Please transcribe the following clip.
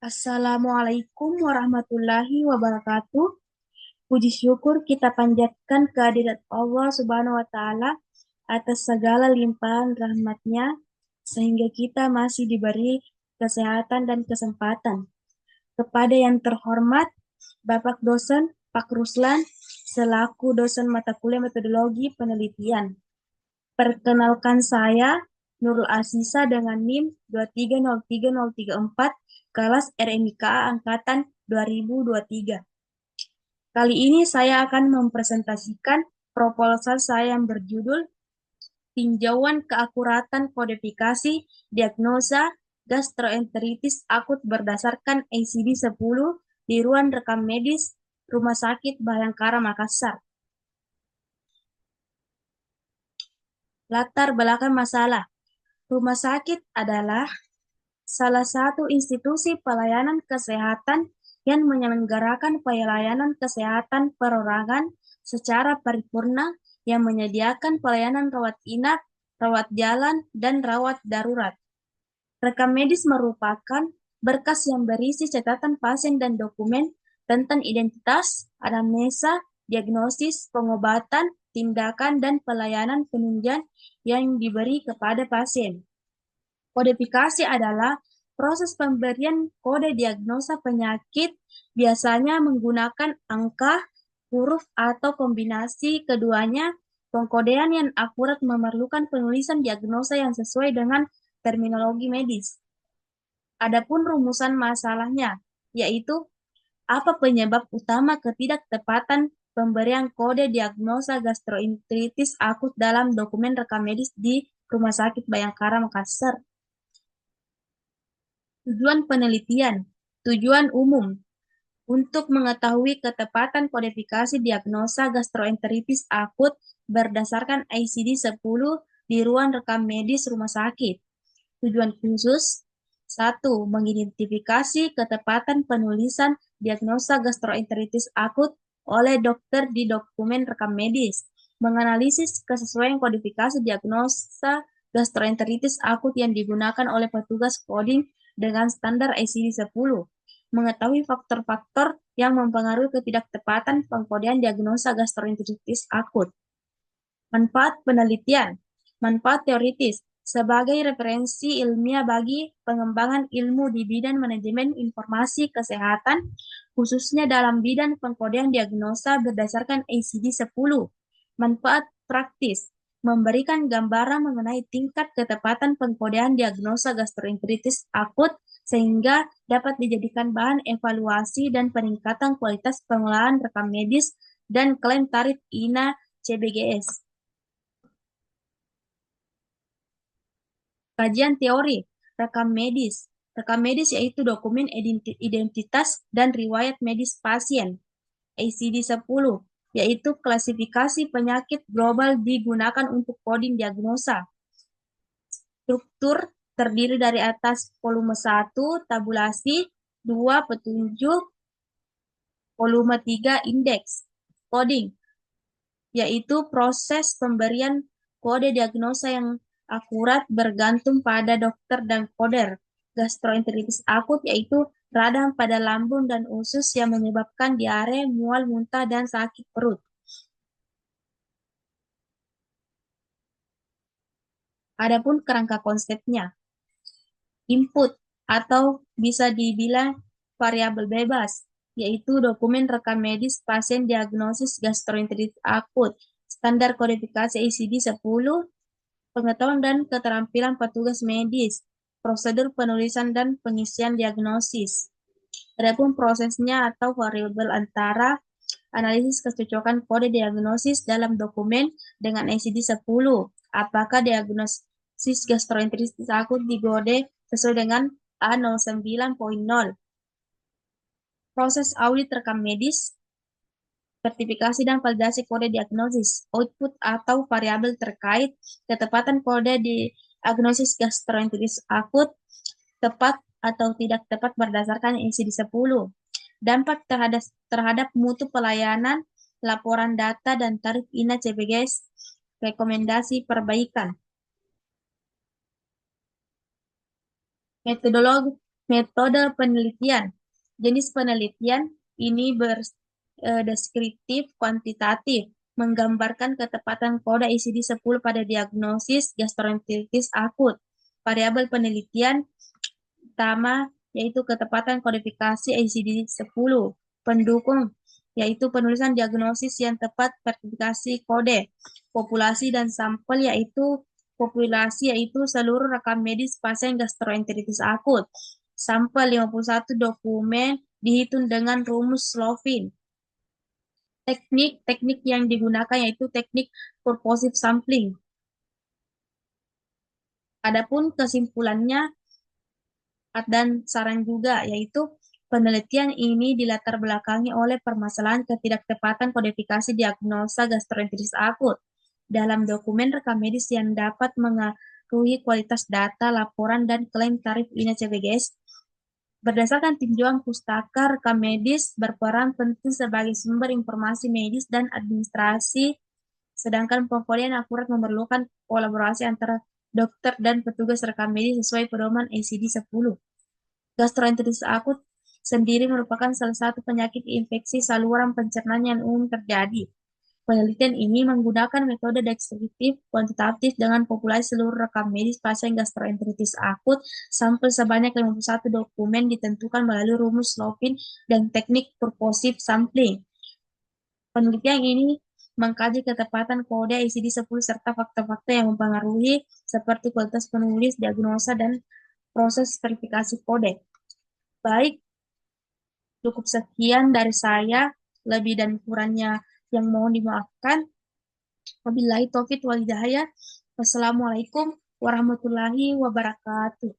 Assalamualaikum warahmatullahi wabarakatuh. Puji syukur kita panjatkan kehadirat Allah Subhanahu wa Ta'ala atas segala limpahan rahmatnya, sehingga kita masih diberi kesehatan dan kesempatan. Kepada yang terhormat, Bapak Dosen Pak Ruslan, selaku dosen mata kuliah metodologi penelitian. Perkenalkan saya, Nurul Asisa dengan NIM 2303034, kelas RMIKA Angkatan 2023. Kali ini saya akan mempresentasikan proposal saya yang berjudul Tinjauan Keakuratan Kodifikasi Diagnosa Gastroenteritis Akut berdasarkan ACD-10 di ruang rekam medis Rumah Sakit Bayangkara Makassar. Latar belakang masalah. Rumah sakit adalah salah satu institusi pelayanan kesehatan yang menyelenggarakan pelayanan kesehatan perorangan secara paripurna yang menyediakan pelayanan rawat inap, rawat jalan, dan rawat darurat. Rekam medis merupakan berkas yang berisi catatan pasien dan dokumen tentang identitas, anamnesa, diagnosis, pengobatan, tindakan, dan pelayanan penunjang yang diberi kepada pasien. Kodifikasi adalah proses pemberian kode diagnosa penyakit, biasanya menggunakan angka, huruf, atau kombinasi keduanya. Pengkodean yang akurat memerlukan penulisan diagnosa yang sesuai dengan terminologi medis. Adapun rumusan masalahnya, yaitu apa penyebab utama ketidaktepatan pemberian kode diagnosa gastroenteritis akut dalam dokumen rekam medis di Rumah Sakit Bayangkara Makassar. Tujuan penelitian, tujuan umum, untuk mengetahui ketepatan kodifikasi diagnosa gastroenteritis akut berdasarkan ICD-10 di ruang rekam medis rumah sakit. Tujuan khusus, 1. Mengidentifikasi ketepatan penulisan diagnosa gastroenteritis akut oleh dokter di dokumen rekam medis, menganalisis kesesuaian kodifikasi diagnosa gastroenteritis akut yang digunakan oleh petugas coding dengan standar ICD-10, mengetahui faktor-faktor yang mempengaruhi ketidaktepatan pengkodean diagnosa gastroenteritis akut. Manfaat penelitian, manfaat teoritis, sebagai referensi ilmiah bagi pengembangan ilmu di bidang manajemen informasi kesehatan, khususnya dalam bidang pengkodean diagnosa berdasarkan ICD-10. Manfaat praktis, memberikan gambaran mengenai tingkat ketepatan pengkodean diagnosa gastroenteritis akut sehingga dapat dijadikan bahan evaluasi dan peningkatan kualitas pengelolaan rekam medis dan klaim tarif INA CBGS. Kajian teori, rekam medis. Rekam medis yaitu dokumen identitas dan riwayat medis pasien. ICD-10, yaitu klasifikasi penyakit global digunakan untuk coding diagnosa. Struktur terdiri dari atas volume 1, tabulasi, 2, petunjuk, volume 3, indeks. Coding, yaitu proses pemberian kode diagnosa yang akurat bergantung pada dokter dan koder. Gastroenteritis akut yaitu radang pada lambung dan usus yang menyebabkan diare, mual, muntah, dan sakit perut. Adapun kerangka konsepnya, input atau bisa dibilang variabel bebas, yaitu dokumen rekam medis pasien diagnosis gastroenteritis akut, standar kodifikasi ICD-10, pengetahuan dan keterampilan petugas medis, prosedur penulisan dan pengisian diagnosis. Adapun prosesnya atau variabel antara analisis kecocokan kode diagnosis dalam dokumen dengan ICD-10. Apakah diagnosis gastroenteritis akut digode sesuai dengan A09.0. Proses audit rekam medis, sertifikasi dan validasi kode diagnosis, output atau variabel terkait ketepatan kode diagnosis gastroenteritis akut, tepat atau tidak tepat berdasarkan ICD-10. Dampak terhadap mutu pelayanan, laporan data, dan tarif INA CBGS, rekomendasi perbaikan. Metode penelitian. Jenis penelitian ini deskriptif kuantitatif, menggambarkan ketepatan kode ICD-10 pada diagnosis gastroenteritis akut. Variabel penelitian utama yaitu ketepatan kodifikasi ICD-10. Pendukung yaitu penulisan diagnosis yang tepat, verifikasi kode. Populasi dan sampel yaitu populasi yaitu seluruh rekam medis pasien gastroenteritis akut. Sampel 51 dokumen dihitung dengan rumus Slovin. Teknik yang digunakan yaitu teknik purposive sampling. Adapun kesimpulannya dan saran juga, yaitu penelitian ini dilatar belakangi oleh permasalahan ketidaktepatan kodifikasi diagnosa gastroenteritis akut dalam dokumen rekam medis yang dapat mengaruhi kualitas data, laporan, dan klaim tarif INCBGS. Berdasarkan tinjauan pustaka, rekam medis berperan penting sebagai sumber informasi medis dan administrasi, sedangkan pengkodian akurat memerlukan kolaborasi antara dokter dan petugas rekam medis sesuai pedoman ICD-10. Gastroenteritis akut sendiri merupakan salah satu penyakit infeksi saluran pencernaan yang umum terjadi. Penelitian ini menggunakan metode deskriptif kuantitatif dengan populasi seluruh rekam medis pasien gastroenteritis akut, sampel sebanyak 51 dokumen ditentukan melalui rumus Slovin dan teknik purposive sampling. Penelitian ini mengkaji ketepatan kode ICD-10 serta fakta-fakta yang mempengaruhi seperti kualitas penulis, diagnosa, dan proses verifikasi kode. Baik, cukup sekian dari saya, lebih dan kurangnya yang mohon dimaafkan. Wabillahi taufiq wal hidayah. Wassalamualaikum warahmatullahi wabarakatuh.